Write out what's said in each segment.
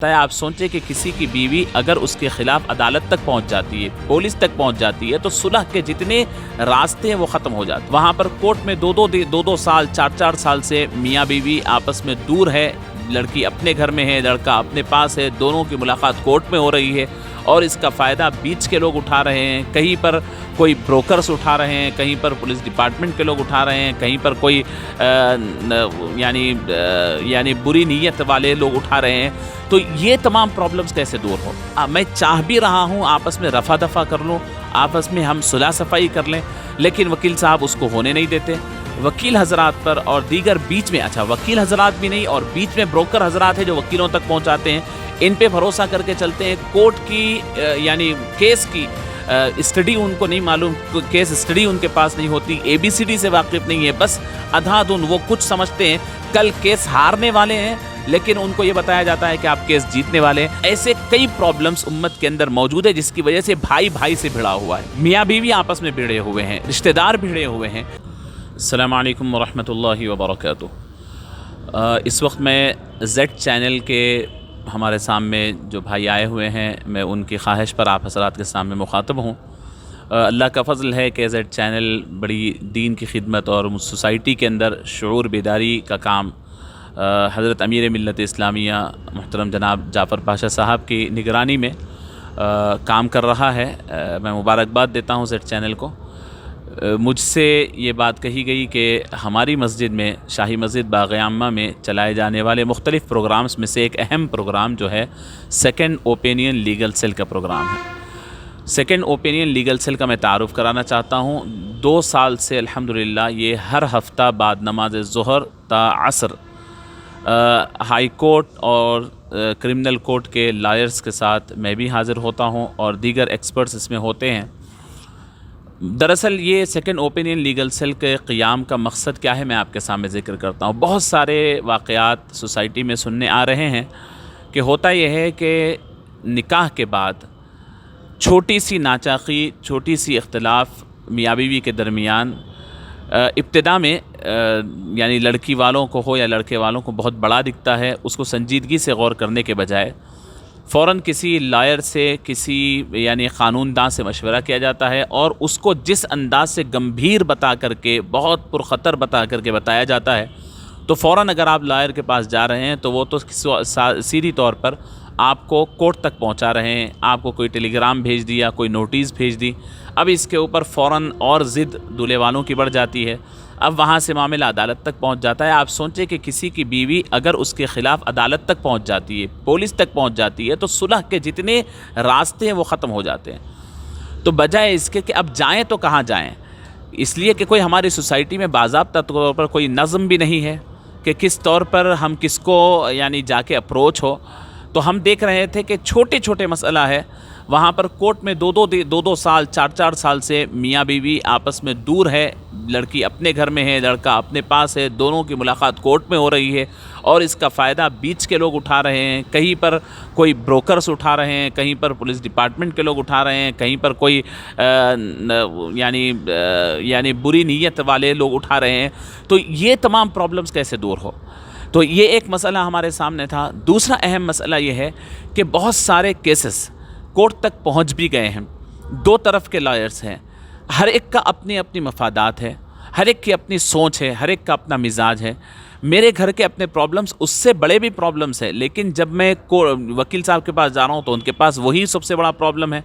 है। आप सोचें कि किसी की बीवी अगर उसके खिलाफ अदालत तक पहुंच जाती है, पुलिस तक पहुंच जाती है, तो सुलह के जितने रास्ते हैं वो खत्म हो जाते हैं। वहां पर कोर्ट में दो साल 4 साल से मियाँ बीवी आपस में दूर है, लड़की अपने घर में है, लड़का अपने पास है, दोनों की मुलाकात कोर्ट में हो रही है और इसका फ़ायदा बीच के लोग उठा रहे हैं। कहीं पर कोई ब्रोकर्स उठा रहे हैं, कहीं पर पुलिस डिपार्टमेंट के लोग उठा रहे हैं, कहीं पर कोई यानी बुरी नीयत वाले लोग उठा रहे हैं। तो ये तमाम प्रॉब्लम्स कैसे दूर हो? मैं चाह भी रहा हूँ आपस में रफ़ा दफ़ा कर लूँ, आपस में हम सुलह सफ़ाई कर लें, लेकिन वकील साहब उसको होने नहीं देते। वकील हजरात पर और दीगर बीच में, वकील हजरात भी नहीं और बीच में ब्रोकर हजरात हैं जो वकीलों तक पहुंचाते हैं, इन पे भरोसा करके चलते हैं। कोर्ट की यानी केस की स्टडी उनको नहीं मालूम, केस स्टडी उनके पास नहीं होती, ABCD से वाकिफ़ नहीं है, बस अंधाधुन वो कुछ समझते हैं कल केस हारने वाले हैं, लेकिन उनको ये बताया जाता है कि आप केस जीतने वाले हैं। ऐसे कई प्रॉब्लम्स उम्मत के अंदर मौजूद है जिसकी वजह से भाई भाई से भिड़ा हुआ है, मियाँ बीवी आपस में भिड़े हुए हैं, रिश्तेदार भिड़े हुए हैं। अस्सलामु अलैकुम वरहमतुल्लाहि वबरकातुहू। इस वक्त मैं Z चैनल के हमारे सामने जो भाई आए हुए हैं, मैं उनकी ख्वाहिश पर आप हज़रात के सामने मुखातब हूँ। अल्लाह का फ़ज़ल है कि Z चैनल बड़ी दीन की खिदमत और सोसाइटी के अंदर शऊर बेदारी का काम हज़रत अमीर मिल्लत इस्लामिया मुहतरम जनाब जाफ़र पाशा साहब की निगरानी में काम कर रहा है। मैं मुबारकबाद देता हूँ Z चैनल को। मुझसे ये बात कही गई कि हमारी मस्जिद में, शाही मस्जिद बाग़-ए-आम्मा में चलाए जाने वाले मुख्तलिफ़ प्रोग्राम्स में से एक अहम प्रोग्राम जो है सेकंड ओपिनियन लीगल सेल का प्रोग्राम है। सेकंड ओपिनियन लीगल सेल का मैं तारुफ़ कराना चाहता हूँ। 2 साल से अल्हम्दुलिल्लाह ये हर हफ्ता बाद नमाज ज़ोहर ता असर हाई कोर्ट और क्रिमिनल कोर्ट के लॉयर्स के साथ मैं भी हाज़िर होता हूँ और दीगर एक्सपर्ट्स इसमें होते हैं। दरअसल ये सेकंड ओपिनियन लीगल सेल के क़ियाम का मकसद क्या है, मैं आपके सामने ज़िक्र करता हूँ। बहुत सारे वाक़यात सोसाइटी में सुनने आ रहे हैं कि होता यह है कि निकाह के बाद छोटी सी नाचाकी, छोटी सी इख्तिलाफ़ मियाँ बीवी के दरमियान इब्तिदा में यानी लड़की वालों को हो या लड़के वालों को बहुत बड़ा दिखता है। उसको संजीदगी से गौर करने के बजाय फ़ौरन किसी लॉयर से, किसी यानी क़ानूनदान से मशवरा किया जाता है और उसको जिस अंदाज से गंभीर बता करके, बहुत पुरख़तर बता करके बताया जाता है, तो फ़ौरन अगर आप लॉयर के पास जा रहे हैं तो वो तो सीधी तौर पर आपको कोर्ट तक पहुंचा रहे हैं। आपको कोई टेलीग्राम भेज दिया, कोई नोटिस भेज दी, अब इसके ऊपर फ़ौरन और ज़िद दूल्हे वालों की बढ़ जाती है। अब वहाँ से मामला अदालत तक पहुँच जाता है। आप सोचें कि किसी की बीवी अगर उसके ख़िलाफ़ अदालत तक पहुँच जाती है, पुलिस तक पहुँच जाती है, तो सुलह के जितने रास्ते हैं वो ख़त्म हो जाते हैं। तो बजाय इसके कि अब जाएँ तो कहाँ जाएँ, इसलिए कि कोई हमारी सोसाइटी में बाज़ाब्ता तौर पर कोई नज़म भी नहीं है कि किस तौर पर हम किसको यानी जाके अप्रोच हो। तो हम देख रहे थे कि छोटे छोटे मसला है, वहाँ पर कोर्ट में दो साल 4 साल से मियाँ बीवी आपस में दूर है, लड़की अपने घर में है, लड़का अपने पास है, दोनों की मुलाकात कोर्ट में हो रही है और इसका फ़ायदा बीच के लोग उठा रहे हैं। कहीं पर कोई ब्रोकर्स उठा रहे हैं, कहीं पर पुलिस डिपार्टमेंट के लोग उठा रहे हैं, कहीं पर कोई यानी बुरी नीयत वाले लोग उठा रहे हैं। तो ये तमाम प्रॉब्लम्स कैसे दूर हो? तो ये एक मसला हमारे सामने था। दूसरा अहम मसला ये है कि बहुत सारे केसेस कोर्ट तक पहुंच भी गए हैं, 2 तरफ के लॉयर्स हैं, हर एक का अपनी अपनी मफादात है, हर एक की अपनी सोच है, हर एक का अपना मिजाज है। मेरे घर के अपने प्रॉब्लम्स उससे बड़े भी प्रॉब्लम्स है, लेकिन जब मैं वकील साहब के पास जा रहा हूँ तो उनके पास वही सबसे बड़ा प्रॉब्लम है।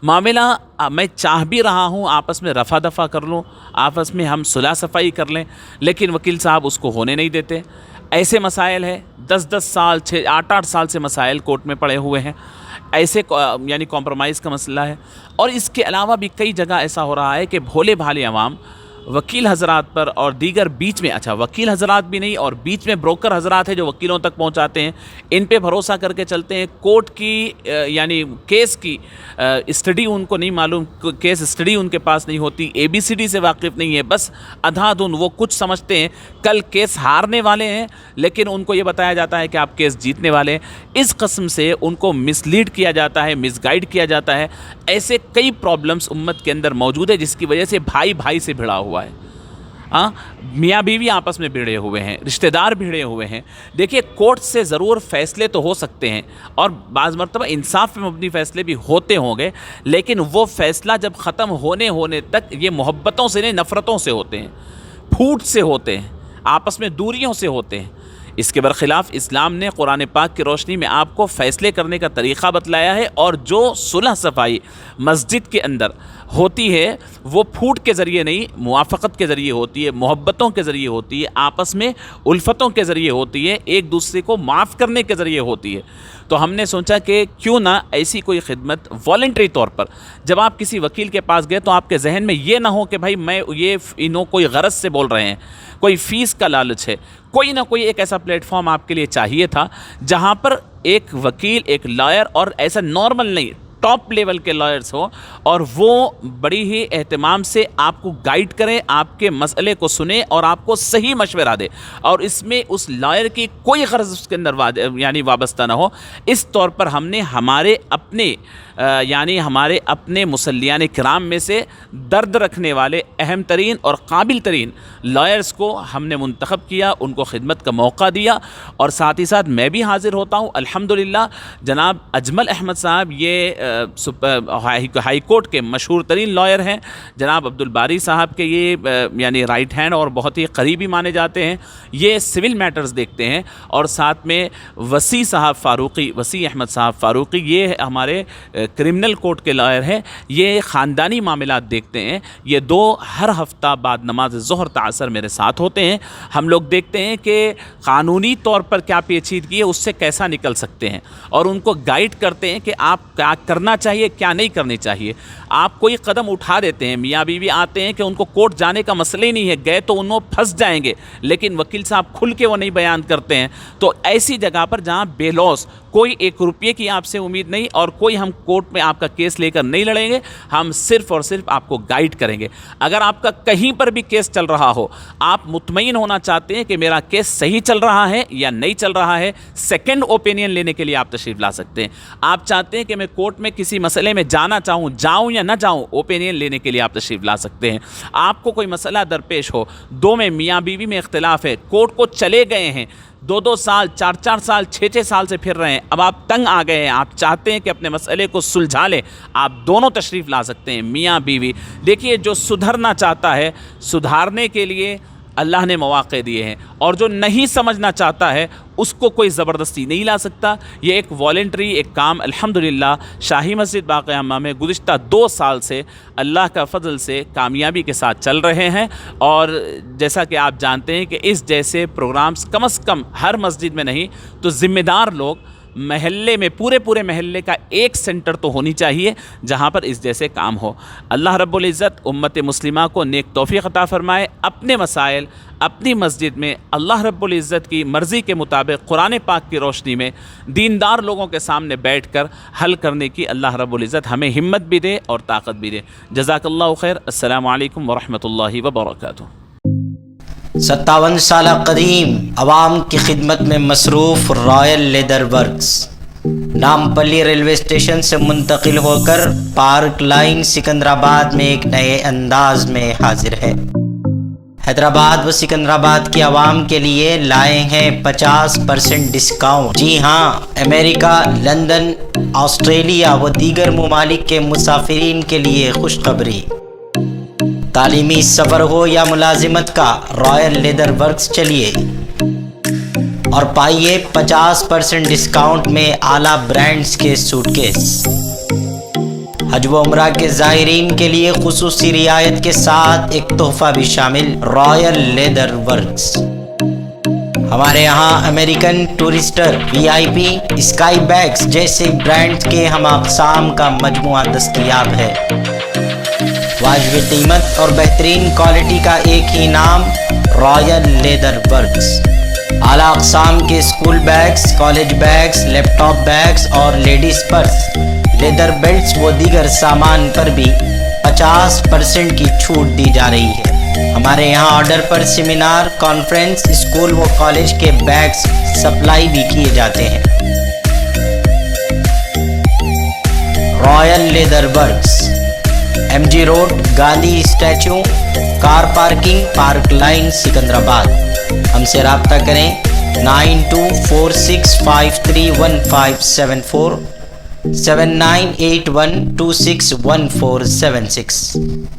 मामला मैं चाह भी रहा हूँ आपस में रफ़ा दफ़ा कर लूँ, आपस में हम सुलह सफ़ाई कर लें, लेकिन वकील साहब उसको होने नहीं देते। ऐसे मसाइल है 10 साल 8 साल से मसाइल कोर्ट में पड़े हुए हैं। ऐसे यानी कॉम्प्रोमाइज़ का मसला है। और इसके अलावा भी कई जगह ऐसा हो रहा है कि भोले भाले अवाम वकील हजरात पर और दीगर बीच में, वकील हजरात भी नहीं और बीच में ब्रोकर हजरात हैं जो वकीलों तक पहुंचाते हैं, इन पे भरोसा करके चलते हैं। कोर्ट की यानी केस की स्टडी उनको नहीं मालूम, केस स्टडी उनके पास नहीं होती, ABCD से वाकिफ़ नहीं है, बस अंधाधुन वो कुछ समझते हैं कल केस हारने वाले हैं, लेकिन उनको ये बताया जाता है कि आप केस जीतने वाले हैं। इस किस्म से उनको मिसलीड किया जाता है, मिसगाइड किया जाता है। ऐसे कई प्रॉब्लम्स उम्मत के अंदर मौजूद है जिसकी वजह से भाई भाई से भिड़ा हुआ है। میاں بیوی آپس میں بھیڑے ہوئے ہیں, رشتہ دار بھیڑے ہوئے ہیں. دیکھیے کورٹ سے ضرور فیصلے تو ہو سکتے ہیں اور بعض مرتبہ انصاف پہ مبنی فیصلے بھی ہوتے ہوں گے, لیکن وہ فیصلہ جب ختم ہونے تک یہ محبتوں سے نہیں نفرتوں سے ہوتے ہیں, پھوٹ سے ہوتے ہیں, آپس میں دوریوں سے ہوتے ہیں. اس کے برخلاف اسلام نے قرآن پاک کی روشنی میں آپ کو فیصلے کرنے کا طریقہ بتلایا ہے, اور جو صلح صفائی مسجد کے اندر ہوتی ہے وہ پھوٹ کے ذریعے نہیں, موافقت کے ذریعے ہوتی ہے, محبتوں کے ذریعے ہوتی ہے, آپس میں الفتوں کے ذریعے ہوتی ہے, ایک دوسرے کو معاف کرنے کے ذریعے ہوتی ہے. تو ہم نے سوچا کہ کیوں نہ ایسی کوئی خدمت والنٹری طور پر, جب آپ کسی وکیل کے پاس گئے تو آپ کے ذہن میں یہ نہ ہو کہ بھائی میں یہ انہوں کوئی غرض سے بول رہے ہیں, کوئی فیس کا لالچ ہے. کوئی نہ کوئی ایک ایسا پلیٹ فارم آپ کے لیے چاہیے تھا جہاں پر ایک وکیل, ایک لائر, اور ایسا نارمل نہیں ٹاپ لیول کے لائرز ہوں, اور وہ بڑی ہی اہتمام سے آپ کو گائیڈ کریں, آپ کے مسئلے کو سنیں اور آپ کو صحیح مشورہ دے, اور اس میں اس لائر کی کوئی غرض اس کے اندر یعنی وابستہ نہ ہو. اس طور پر ہم نے ہمارے اپنے مسلیان کرام میں سے درد رکھنے والے اہم ترین اور قابل ترین لائرز کو ہم نے منتخب کیا, ان کو خدمت کا موقع دیا, اور ساتھ ہی ساتھ میں بھی حاضر ہوتا ہوں. الحمدللہ جناب اجمل احمد صاحب یہ ہائی کورٹ کے مشہور ترین لائر ہیں. جناب عبدالباری صاحب کے یہ یعنی رائٹ ہینڈ اور بہت ہی قریبی مانے جاتے ہیں, یہ سول میٹرز دیکھتے ہیں. اور ساتھ میں وسیع احمد صاحب فاروقی, یہ ہمارے کرمنل کورٹ کے لائر ہیں, یہ خاندانی معاملات دیکھتے ہیں. یہ دو ہر ہفتہ بعد نماز ظہر تعصر میرے ساتھ ہوتے ہیں. ہم لوگ دیکھتے ہیں کہ قانونی طور پر کیا پیچیدگی ہے, اس سے کیسا نکل سکتے ہیں, اور ان کو گائیڈ کرتے ہیں کہ آپ کیا کرنا چاہیے کیا نہیں کرنی چاہیے. آپ کوئی قدم اٹھا دیتے ہیں, میاں بیوی آتے ہیں کہ ان کو کورٹ جانے کا مسئلہ ہی نہیں ہے, گئے تو انہوں پھنس جائیں گے, لیکن وکیل صاحب کھل کے وہ نہیں بیان کرتے ہیں. تو ایسی جگہ پر جہاں بے لوث کوئی 1 روپے کی آپ سے امید نہیں, اور کوئی ہم کورٹ میں آپ کا کیس لے کر نہیں لڑیں گے, ہم صرف اور صرف آپ کو گائیڈ کریں گے. اگر آپ کا کہیں پر بھی کیس چل رہا ہو, آپ مطمئن ہونا چاہتے ہیں کہ میرا کیس صحیح چل رہا ہے یا نہیں چل رہا ہے, سیکنڈ اوپینین لینے کے لیے آپ تشریف لا سکتے ہیں. آپ چاہتے ہیں کہ میں کورٹ میں کسی مسئلے میں جانا چاہوں, جاؤں یا نہ جاؤں, اوپینین لینے کے لیے آپ تشریف لا سکتے ہیں. آپ کو کوئی مسئلہ درپیش ہو, دو میں میاں بیوی میں اختلاف ہے, کورٹ کو چلے گئے ہیں, 2 سال 4 سال 6 سال سے پھر رہے ہیں, اب آپ تنگ آ گئے ہیں, آپ چاہتے ہیں کہ اپنے مسئلے کو سلجھا لیں, آپ دونوں تشریف لا سکتے ہیں, میاں بیوی. دیکھیے جو سدھرنا چاہتا ہے, سدھارنے کے لیے اللہ نے مواقع دیے ہیں, اور جو نہیں سمجھنا چاہتا ہے اس کو کوئی زبردستی نہیں لا سکتا. یہ ایک والنٹری ایک کام الحمدللہ شاہی مسجد باقی ہمہ میں گزشتہ 2 سال سے اللہ کا فضل سے کامیابی کے ساتھ چل رہے ہیں. اور جیسا کہ آپ جانتے ہیں کہ اس جیسے پروگرامز کم از کم ہر مسجد میں نہیں تو ذمہ دار لوگ محلے میں پورے محلے کا ایک سینٹر تو ہونی چاہیے جہاں پر اس جیسے کام ہو. اللہ رب العزت امت مسلمہ کو نیک توفیق عطا فرمائے. اپنے مسائل اپنی مسجد میں اللہ رب العزت کی مرضی کے مطابق قرآن پاک کی روشنی میں دیندار لوگوں کے سامنے بیٹھ کر حل کرنے کی اللہ رب العزت ہمیں ہمت بھی دے اور طاقت بھی دے. جزاک اللہ خیر. السلام علیکم ورحمۃ اللہ وبرکاتہ. 57 سالہ قدیم عوام کی خدمت میں مصروف Royal leather works Nampally railway station سے منتقل ہو کر پارک لائن سکندرآباد میں ایک نئے انداز میں حاضر ہے. حیدرآباد و سکندرآباد کی عوام کے لیے لائے ہیں 50% ڈسکاؤنٹ. جی ہاں, امریکہ, لندن, آسٹریلیا و دیگر ممالک کے مسافرین کے لیے خوشخبری. تعلیمی سفر ہو یا ملازمت کا, رائل لیدر ورکس چلیے اور پائیے 50% ڈسکاؤنٹ میں اعلیٰ برانڈز کے سوٹ کیس. حج و عمرہ کے زائرین کے لیے خصوصی رعایت کے ساتھ ایک تحفہ بھی شامل. Royal leather works. ہمارے یہاں American Tourister, VIP, sky bags جیسے برانڈز کے ہم اقسام کا مجموعہ دستیاب ہے. واجب قیمت اور بہترین کوالٹی کا ایک ہی نام, رائل لیدر ورکس. اعلیٰ اقسام کے اسکول بیگز, کالج بیگز, لیپ ٹاپ بیگز اور لیڈیز پرس, لیدر بیلٹس و دیگر سامان پر بھی 50% کی چھوٹ دی جا رہی ہے. ہمارے یہاں آرڈر پر سیمینار, کانفرنس, اسکول و کالج کے بیگز سپلائی بھی کیے جاتے ہیں. Royal leather works, MG road, Gandhi statue, car parking park lane Secunderabad. हमसे रब्ता करें 9246531574 7981261476।